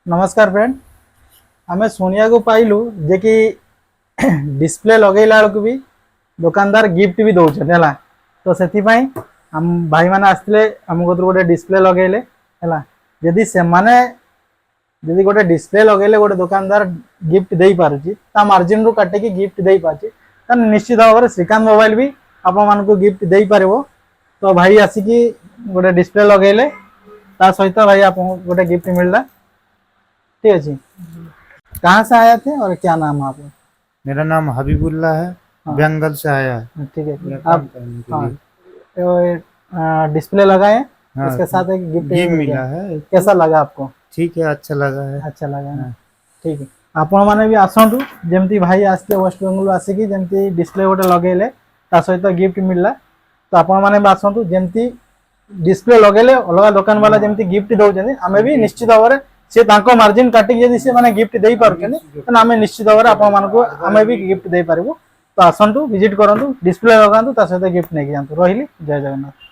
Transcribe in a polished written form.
नमस्कार फ्रेंड। आमे सुनिया को पाइलु जे कि डिस्प्ले लगेला बेलू भी दुकानदार गिफ्ट भी दौरान है। तो से हम भाई मैंने आसते आम गोटे डिस्प्ले लगेले है। जदि से माने जदि गोटे डिस्प्ले लगेले गोटे दुकानदार गिफ्ट दे पारुची मार्जिन रू काटिकी गिफ्ट दे पार्टी निश्चित भाव में श्रीकांत मोबाइल भी आपण मानक गिफ्ट दे पार। तो भाई आसिकी गोटे डिस्प्ले लगेले सहित भाई आप गोटे गिफ्ट मिलला। ठीक है, कहाँ से आए थे और क्या नाम है आपका? मेरा नाम हबीबुल्ला है। हाँ। बेंगल से आया है। ठीक है, मेरा आप काम करने के लिए। डिस्प्ले लगाए, हाँ, इसके साथ एक गिफ्ट गिफ्ट मिल मिला गया। है। कैसा लगा आपको? ठीक है, अच्छा लगा है। अच्छा लगा ना? हाँ। ठीक है, आपण मैंने भी आसतु जमती भाई आसते वेस्ट बेंगल आसिकी जमती डिस्प्ले गोटे लगेले सहित गिफ्ट मिलला। तो आपण मैंने भी आसतु जमती डिस्प्ले लगेले अलग दुकान वाला जमती गिफ्ट दौरान आम भी निश्चित भाव में से मार्जिन काटिक जब से मैंने गिफ्ट दे पार्टी आम निश्चित भाव में आपण भी गिफ्ट दे पारू। तो आसतु विजिट करूँ, डिस्प्ले लगातु सहित गिफ्ट नहीं जातु। रही जय जगन्नाथ।